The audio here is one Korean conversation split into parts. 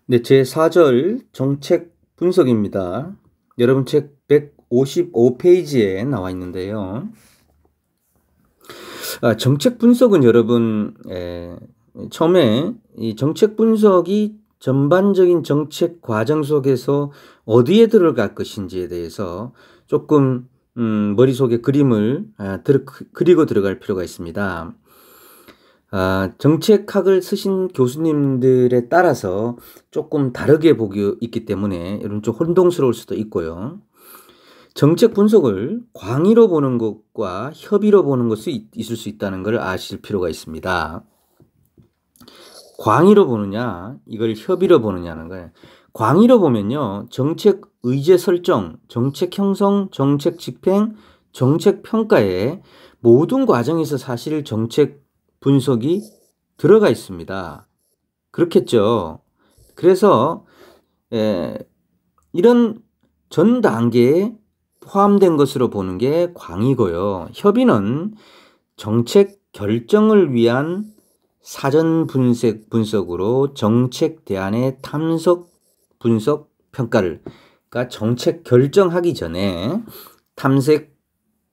네, 제4절 정책 분석입니다. 여러분 책 155페이지에 나와 있는데요. 정책 분석은 여러분, 처음에 이 정책 분석이 전반적인 정책 과정 속에서 어디에 들어갈 것인지에 대해서 조금 머릿속에 그림을 그리고 들어갈 필요가 있습니다. 정책학을 쓰신 교수님들에 따라서 조금 다르게 보기 있기 때문에 여러분 좀 혼동스러울 수도 있고요. 정책 분석을 광의로 보는 것과 협의로 보는 것이 있을 수 있다는 걸 아실 필요가 있습니다. 광의로 보느냐, 이걸 협의로 보느냐는 거예요. 광의로 보면요, 정책 의제 설정, 정책 형성, 정책 집행, 정책 평가에 모든 과정에서 사실 정책 분석이 들어가 있습니다. 그렇겠죠. 그래서 이런 전 단계에 포함된 것으로 보는 게 광이고요. 협의는 정책 결정을 위한 사전 분석으로 정책 대안의 탐색, 분석, 평가를, 그러니까 정책 결정하기 전에 탐색,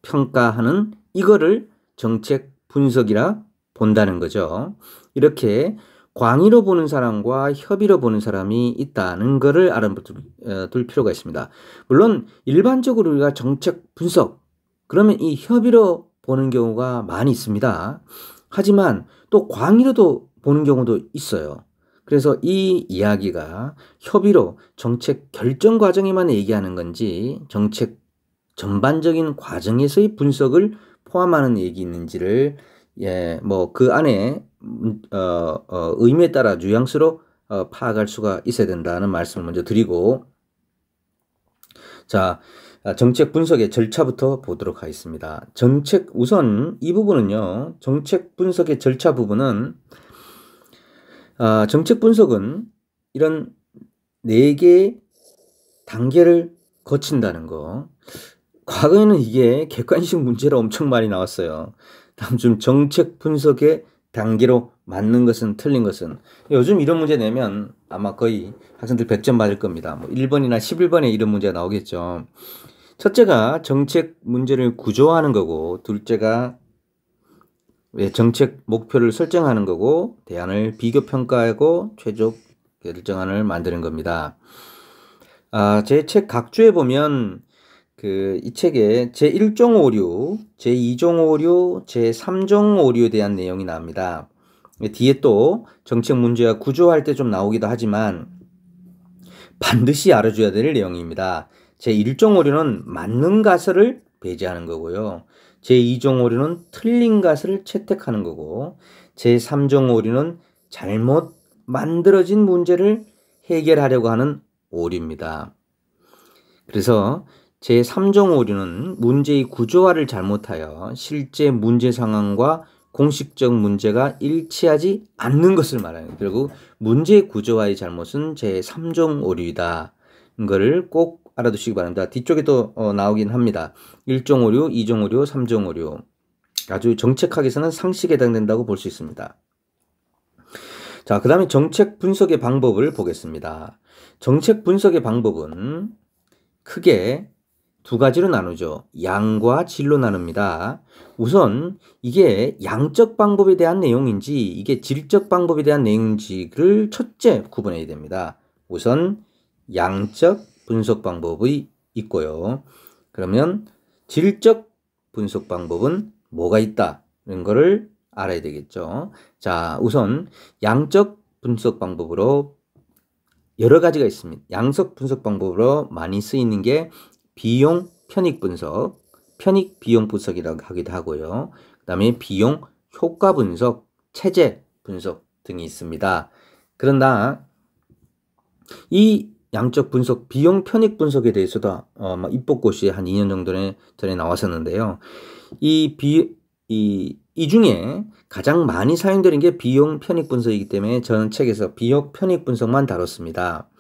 평가하는 이거를 정책 분석이라 본다는 거죠. 이렇게 광의로 보는 사람과 협의로 보는 사람이 있다는 것을 알아둘 필요가 있습니다. 물론 일반적으로 우리가 정책 분석, 그러면 이 협의로 보는 경우가 많이 있습니다. 하지만 또 광의로도 보는 경우도 있어요. 그래서 이 이야기가 협의로 정책 결정 과정에만 얘기하는 건지 정책 전반적인 과정에서의 분석을 포함하는 얘기 있는지를 뭐 그 안에 의미에 따라 뉘앙스로 파악할 수가 있어야 된다는 말씀을 먼저 드리고, 자, 정책 분석의 절차부터 보도록 하겠습니다. 우선 이 부분은요, 정책 분석의 절차 부분은 정책 분석은 이런 4개의 단계를 거친다는 거. 과거에는 이게 객관식 문제로 엄청 많이 나왔어요. 다음 좀 정책 분석의 단계로 맞는 것은 틀린 것은. 요즘 이런 문제 내면 아마 거의 학생들 100점 맞을 겁니다. 뭐 1번이나 11번에 이런 문제가 나오겠죠. 첫째가 정책 문제를 구조화하는 거고, 둘째가 정책 목표를 설정하는 거고, 대안을 비교 평가하고 최종 결정안을 만드는 겁니다. 제 책 각주에 보면 이 책에 제1종 오류, 제2종 오류, 제3종 오류에 대한 내용이 나옵니다. 뒤에 또 정책 문제와 구조할 때 좀 나오기도 하지만 반드시 알아줘야 될 내용입니다. 제1종 오류는 맞는 가설을 배제하는 거고요. 제2종 오류는 틀린 가설을 채택하는 거고, 제3종 오류는 잘못 만들어진 문제를 해결하려고 하는 오류입니다. 그래서 제3종 오류는 문제의 구조화를 잘못하여 실제 문제 상황과 공식적 문제가 일치하지 않는 것을 말하는, 결국 문제의 구조화의 잘못은 제3종 오류이다. 이거를 꼭 알아두시기 바랍니다. 뒤쪽에 또 나오긴 합니다. 1종 오류, 2종 오류, 3종 오류. 아주 정책학에서는 상식에 해당된다고 볼 수 있습니다. 자, 그 다음에 정책 분석의 방법을 보겠습니다. 정책 분석의 방법은 크게 2가지로 나누죠. 양과 질로 나눕니다. 우선 이게 양적 방법에 대한 내용인지 이게 질적 방법에 대한 내용인지를 첫째 구분해야 됩니다. 우선 양적 분석 방법이 있고요. 그러면 질적 분석 방법은 뭐가 있다는 것을 알아야 되겠죠. 자, 우선 양적 분석 방법으로 여러 가지가 있습니다. 양적 분석 방법으로 많이 쓰이는 게 비용 편익 분석, 편익 비용 분석이라고 하기도 하고요. 그 다음에 비용 효과 분석, 체제 분석 등이 있습니다. 그러나 이 양적 분석, 비용 편익 분석에 대해서도 입법고시에 한 2년 정도 전에 나왔었는데요. 이 중에 가장 많이 사용되는 게 비용 편익 분석이기 때문에 저는 책에서 비용 편익 분석만 다뤘습니다.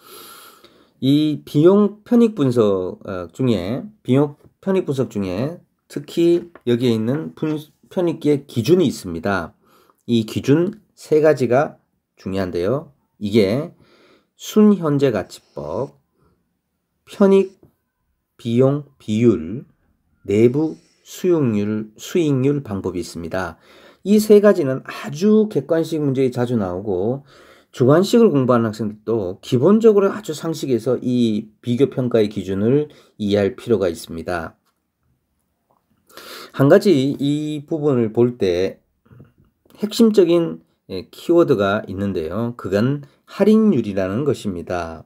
이 비용 편익 분석 중에 특히 여기에 있는 편익의 기준이 있습니다. 이 기준 3가지가 중요한데요. 이게 순현재가치법, 편익 비용 비율, 내부 수익률 방법이 있습니다. 이 세 가지는 아주 객관식 문제에 자주 나오고 주관식을 공부하는 학생들도 기본적으로 아주 상식에서 이 비교평가의 기준을 이해할 필요가 있습니다. 한 가지 이 부분을 볼 때 핵심적인 키워드가 있는데요. 그건 할인율이라는 것입니다.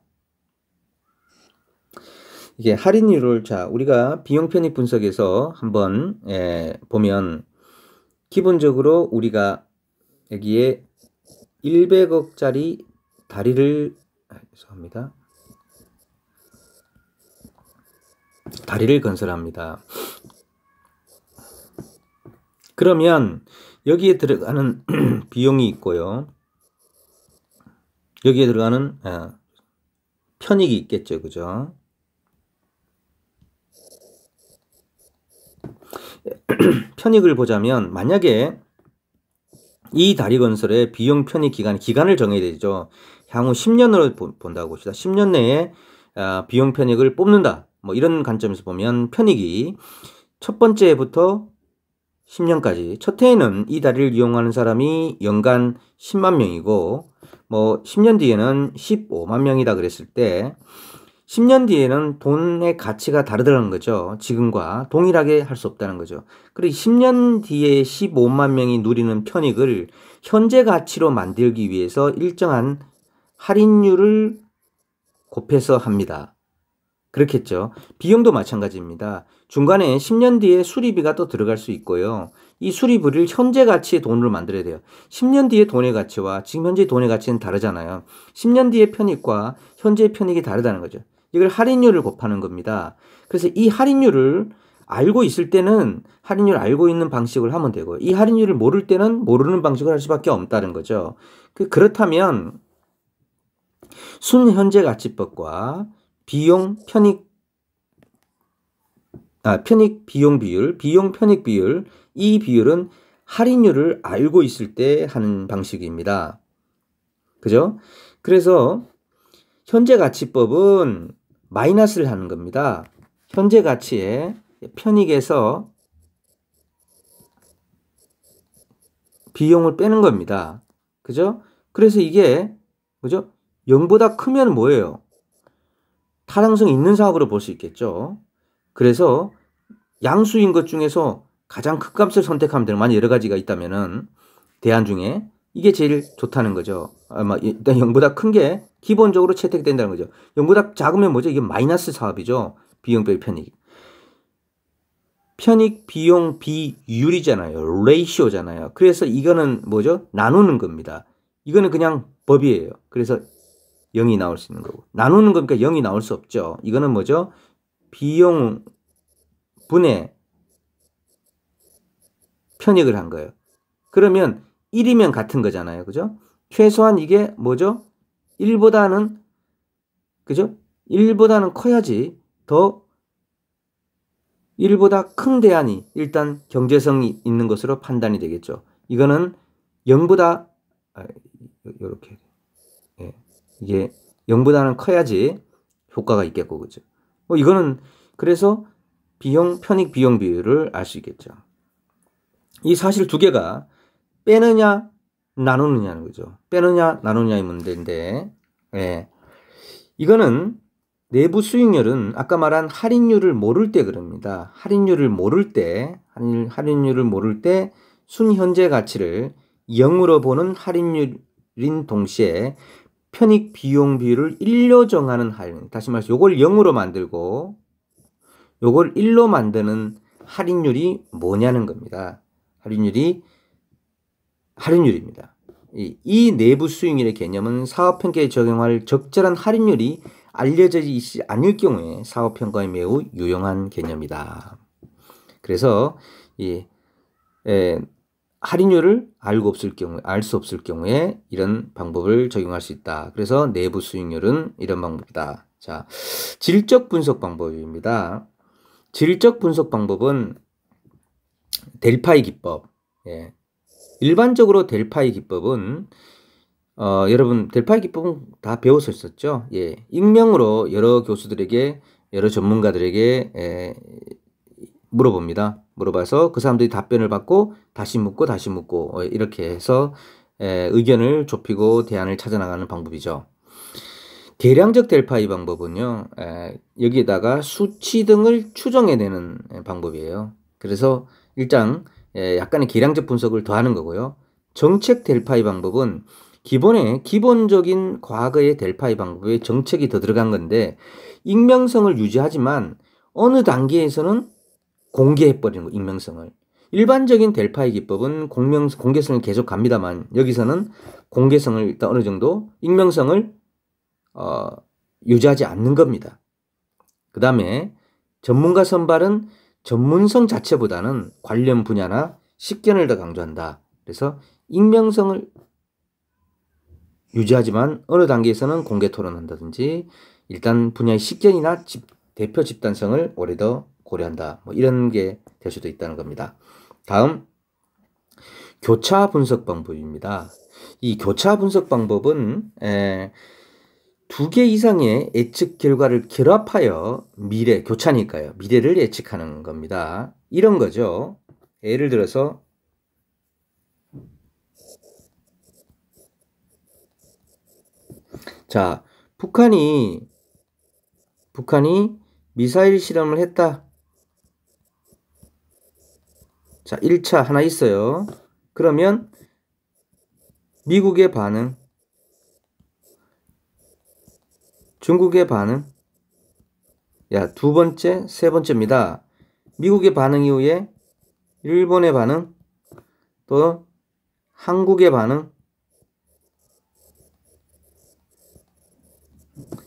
이게 할인율을 우리가 비용 편익 분석에서 한번 보면 기본적으로 우리가 여기에 100억짜리 다리를 건설합니다. 그러면 여기에 들어가는 비용이 있고요. 여기에 들어가는 편익이 있겠죠. 그죠? 편익을 보자면 만약에 이 다리 건설의 비용 편익 기간을 정해야 되죠. 향후 10년으로 본다고 봅시다. 10년 내에 비용 편익을 뽑는다. 뭐 이런 관점에서 보면 편익이 첫 번째부터 10년까지 첫 해에는 이 다리를 이용하는 사람이 연간 10만 명이고 뭐 10년 뒤에는 15만 명이다 그랬을 때 10년 뒤에는 돈의 가치가 다르다는 거죠. 지금과 동일하게 할 수 없다는 거죠. 그리고 10년 뒤에 15만 명이 누리는 편익을 현재 가치로 만들기 위해서 일정한 할인율을 곱해서 합니다. 그렇겠죠. 비용도 마찬가지입니다. 중간에 10년 뒤에 수리비가 또 들어갈 수 있고요. 이 수리비를 현재 가치의 돈으로 만들어야 돼요. 10년 뒤의 돈의 가치와 지금 현재 돈의 가치는 다르잖아요. 10년 뒤의 편익과 현재의 편익이 다르다는 거죠. 이걸 할인율을 곱하는 겁니다. 그래서 이 할인율을 알고 있을 때는 할인율을 알고 있는 방식을 하면 되고 이 할인율을 모를 때는 모르는 방식을 할 수밖에 없다는 거죠. 그렇다면 순현재가치법과 편익 비용 비율, 비용 편익 비율, 이 비율은 할인율을 알고 있을 때 하는 방식입니다. 그죠? 그래서 현재가치법은 마이너스를 하는 겁니다. 현재 가치에 편익에서 비용을 빼는 겁니다. 그죠? 그래서 이게 그죠? 0보다 크면 뭐예요? 타당성이 있는 사업으로 볼 수 있겠죠. 그래서 양수인 것 중에서 가장 큰 값을 선택하면 되는, 만약 여러 가지가 있다면은 대안 중에 이게 제일 좋다는 거죠. 일단 0보다 큰 게 기본적으로 채택된다는 거죠. 0보다 작으면 뭐죠? 이게 마이너스 사업이죠. 비용 별 편익. 편익 비용 비율이잖아요. 레이시오잖아요. 그래서 이거는 뭐죠? 나누는 겁니다. 이거는 그냥 법이에요. 그래서 0이 나올 수 있는 거고. 나누는 거니까 0이 나올 수 없죠. 이거는 뭐죠? 비용 분의 편익을 한 거예요. 그러면 1이면 같은 거잖아요. 그죠? 최소한 이게 뭐죠? 1보다는 그죠? 1보다는 커야지 더 1보다 큰 대안이 일단 경제성이 있는 것으로 판단이 되겠죠. 이거는 0보다 이렇게 이게 0보다는 커야지 효과가 있겠고 그죠? 이거는 그래서 편익 비용 비율을 알 수 있겠죠. 이 사실 두 개가 빼느냐 나누느냐는 거죠. 빼느냐 나누느냐의 문제인데 이거는 내부 수익률은 아까 말한 할인율을 모를 때 그럽니다. 할인율을 모를 때 순현재 가치를 0으로 보는 할인율인 동시에 편익 비용 비율을 1로 정하는 할인. 다시 말해서 요걸 0으로 만들고 요걸 1로 만드는 할인율이 뭐냐는 겁니다. 할인율입니다. 이 내부 수익률의 개념은 사업평가에 적용할 적절한 할인율이 알려져 있지 않을 경우에 사업평가에 매우 유용한 개념이다. 그래서 할인율을 알 수 없을 경우에 이런 방법을 적용할 수 있다. 그래서 내부 수익률은 이런 방법이다. 자, 질적 분석 방법입니다. 질적 분석 방법은 델파이 기법. 일반적으로 델파이 기법은 여러분 델파이 기법은 다 배웠었죠? 예. 익명으로 여러 교수들에게, 여러 전문가들에게 물어봅니다. 물어봐서 그 사람들이 답변을 받고 다시 묻고 이렇게 해서 의견을 좁히고 대안을 찾아나가는 방법이죠. 계량적 델파이 방법은요, 여기에다가 수치 등을 추정해내는 방법이에요. 그래서 일단 약간의 계량적 분석을 더하는 거고요. 정책 델파이 방법은 기본적인 과거의 델파이 방법에 정책이 더 들어간 건데, 익명성을 유지하지만 어느 단계에서는 공개해버리는 거, 익명성을. 일반적인 델파이 기법은 공개성을 계속 갑니다만, 여기서는 공개성을 일단 어느 정도, 익명성을 유지하지 않는 겁니다. 그 다음에 전문가 선발은 전문성 자체보다는 관련 분야나 식견을 더 강조한다. 그래서 익명성을 유지하지만 어느 단계에서는 공개 토론한다든지 일단 분야의 식견이나 대표 집단성을 오래 더 고려한다. 뭐 이런 게 될 수도 있다는 겁니다. 다음 교차 분석 방법입니다. 이 교차 분석 방법은 두 개 이상의 예측 결과를 결합하여 교차니까요. 미래를 예측하는 겁니다. 이런 거죠. 예를 들어서 자, 북한이 미사일 실험을 했다. 자, 1차 하나 있어요. 그러면 미국의 반응, 중국의 반응, 두 번째, 세 번째입니다. 미국의 반응 이후에 일본의 반응, 또 한국의 반응,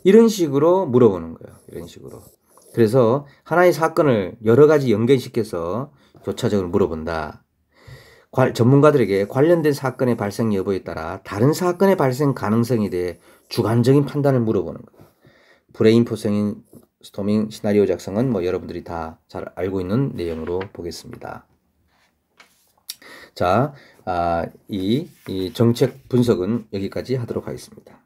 이런 식으로 물어보는 거예요. 이런 식으로. 그래서 하나의 사건을 여러 가지 연결시켜서 교차적으로 물어본다. 전문가들에게 관련된 사건의 발생 여부에 따라 다른 사건의 발생 가능성에 대해 주관적인 판단을 물어보는 거예요. 브레인 스토밍 시나리오 작성은 뭐 여러분들이 다 잘 알고 있는 내용으로 보겠습니다. 자, 이 정책 분석은 여기까지 하도록 하겠습니다.